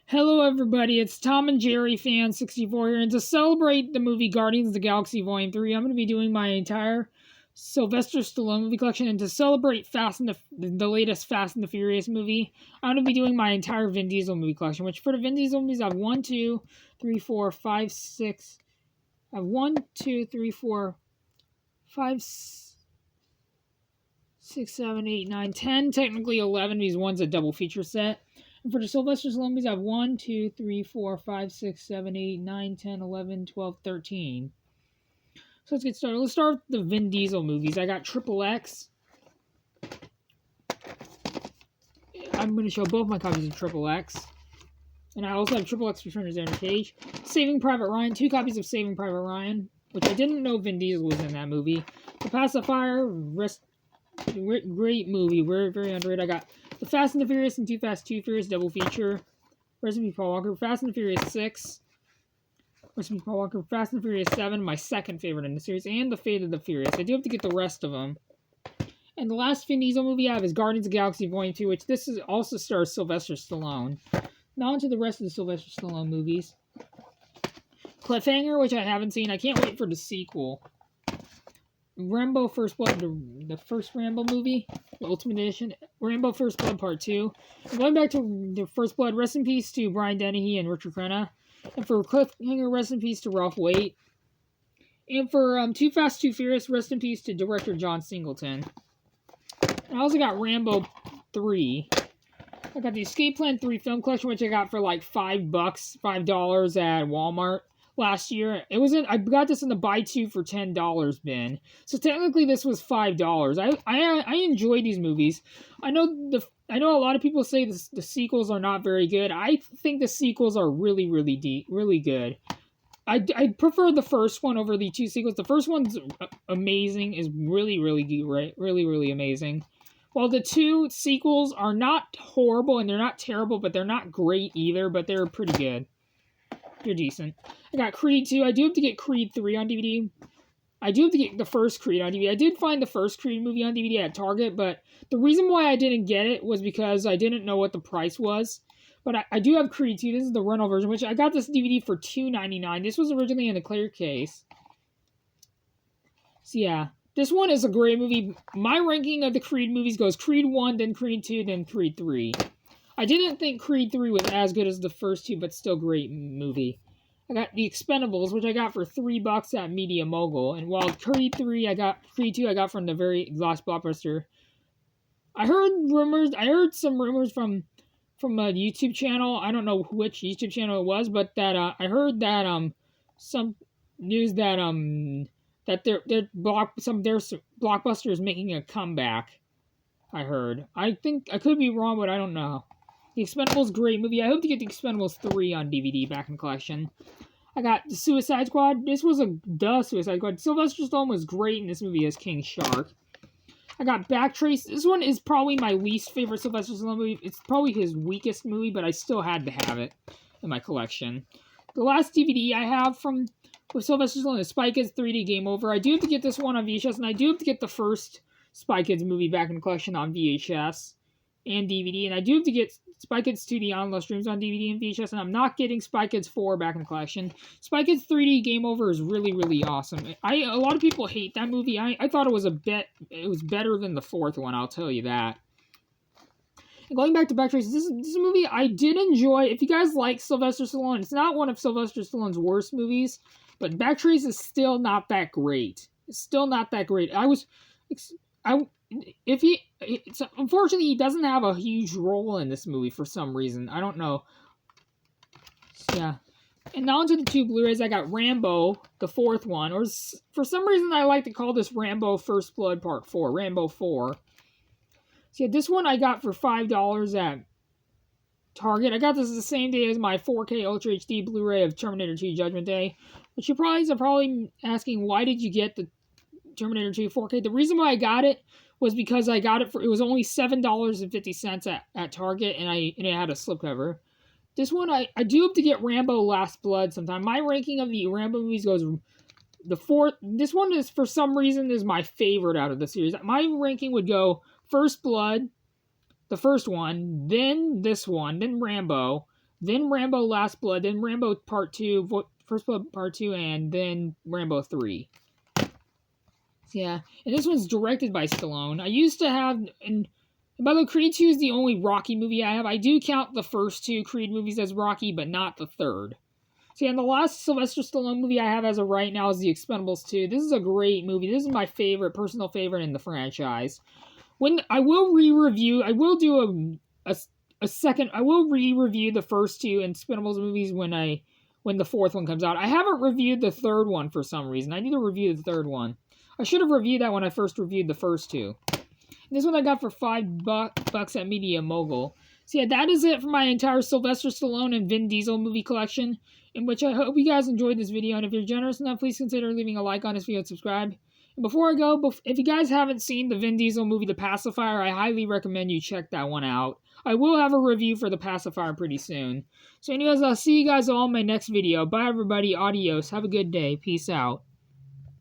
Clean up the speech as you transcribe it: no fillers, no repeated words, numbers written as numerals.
Hello, everybody. It's Tom and Jerry Fan 64 here, and to celebrate the movie Guardians of the Galaxy Volume 3, I'm going to be doing my entire Sylvester Stallone movie collection, and to celebrate the latest Fast and the Furious movie, I'm going to be doing my entire Vin Diesel movie collection, which for the Vin Diesel movies, I have 1, 2, 3, 4, 5, 6. I have 1, 2, 3, 4, 5, 6, 7, 8, 9, 10, technically 11. These one's a double feature set. And for the Sylvester Stallone movies, I have 1, 2, 3, 4, 5, 6, 7, 8, 9, 10, 11, 12, 13. So let's get started. Let's start with the Vin Diesel movies. I got Triple X. I'm going to show both my copies of Triple X. And I also have Triple X Return to Xander Cage. Saving Private Ryan. 2 copies of Saving Private Ryan, which I didn't know Vin Diesel was in that movie. The Pacifier. Great movie. Very, very underrated. I got The Fast and the Furious and Too Fast, Too Furious double feature. Recipe Paul Walker. Fast and the Furious 6. Recipe Paul Walker. Fast and the Furious 7, my second favorite in the series. And The Fate of the Furious. I do have to get the rest of them. And the last Vin Diesel movie I have is Guardians of the Galaxy Volume 2, which this is also stars Sylvester Stallone. Now on to the rest of the Sylvester Stallone movies. Cliffhanger, which I haven't seen. I can't wait for the sequel. Rambo First Blood, the first Rambo movie, the Ultimate Edition. Rambo First Blood Part 2. And going back to the First Blood, rest in peace to Brian Dennehy and Richard Crenna. And for Cliffhanger, rest in peace to Ralph Waite. And for Too Fast, Too Furious, rest in peace to director John Singleton. And I also got Rambo 3. I got the Escape Plan 3 film collection, which I got for like $5 at Walmart last year. I got this in the buy 2 for $10 bin. So technically this was $5. I enjoy these movies. I know a lot of people say the sequels are not very good. I think the sequels are really, really really good. I prefer the first one over the 2 sequels. The first one's amazing, is really, really good, right? Really, really amazing. While the 2 sequels are not horrible and they're not terrible, but they're not great either, but they're pretty good. They're decent. I got Creed 2. I do have to get Creed 3 on DVD. I do have to get the first Creed on DVD. I did find the first Creed movie on DVD at Target, but the reason why I didn't get it was because I didn't know what the price was. But I do have Creed 2. This is the rental version, which I got this DVD for $2.99. This was originally in a clear case. So yeah, this one is a great movie. My ranking of the Creed movies goes Creed 1, then Creed 2, then Creed 3. I didn't think Creed 3 was as good as the first 2, but still great movie. I got The Expendables, which I got for $3 at Media Mogul. And while Creed 2 I got from the very last Blockbuster. I heard some rumors from a YouTube channel. I don't know which YouTube channel it was, but that I heard that some news that their Blockbuster is making a comeback. I heard. I think I could be wrong, but I don't know. The Expendables, great movie. I hope to get The Expendables 3 on DVD back in collection. I got The Suicide Squad. This was the Suicide Squad. Sylvester Stallone was great in this movie as King Shark. I got Backtrace. This one is probably my least favorite Sylvester Stallone movie. It's probably his weakest movie, but I still had to have it in my collection. The last DVD I have with Sylvester Stallone is Spy Kids 3D Game Over. I do have to get this one on VHS, and I do have to get the first Spy Kids movie back in the collection on VHS and DVD, and I do have to get Spy Kids 2D on Lost Dreams on DVD and VHS, and I'm not getting Spy Kids 4 back in the collection. Spy Kids 3D Game Over is really, really awesome. A lot of people hate that movie. I thought it was better than the 4th one, I'll tell you that. And going back to Backtrace, this is a movie I did enjoy. If you guys like Sylvester Stallone, it's not one of Sylvester Stallone's worst movies, but Backtrace is still not that great. It's still not that great. Unfortunately, he doesn't have a huge role in this movie for some reason. I don't know. So, yeah. And now onto the 2 Blu-rays. I got Rambo, the 4th one. Or for some reason, I like to call this Rambo First Blood Part 4. Rambo 4. So yeah, this one I got for $5 at Target. I got this the same day as my 4K Ultra HD Blu-ray of Terminator 2 Judgment Day. Which you are probably asking, why did you get the Terminator 2 4K? The reason why I got it was because I got it was only $7.50 at Target, and it had a slipcover. This one, I do have to get Rambo Last Blood sometime. My ranking of the Rambo movies goes the 4th. This one is, for some reason, is my favorite out of the series. My ranking would go First Blood, the first one, then this one, then Rambo, then Rambo Last Blood, then Rambo Part 2, First Blood Part 2, and then Rambo 3. Yeah, and this one's directed by Stallone. I used to have, and by the way, Creed 2 is the only Rocky movie I have. I do count the first 2 Creed movies as Rocky, but not the third. So yeah, and the last Sylvester Stallone movie I have as of right now is The Expendables 2. This is a great movie. This is my personal favorite in the franchise. When I will re-review, I will do a second. I will re-review the first 2 Expendables movies when the fourth one comes out. I haven't reviewed the third one for some reason. I need to review the third one. I should have reviewed that when I first reviewed the first 2. This one I got for $5 at Media Mogul. So yeah, that is it for my entire Sylvester Stallone and Vin Diesel movie collection, in which I hope you guys enjoyed this video, and if you're generous enough, please consider leaving a like on this video and subscribe. And before I go, if you guys haven't seen the Vin Diesel movie The Pacifier, I highly recommend you check that one out. I will have a review for The Pacifier pretty soon. So anyways, I'll see you guys all in my next video. Bye everybody, adios, have a good day, peace out.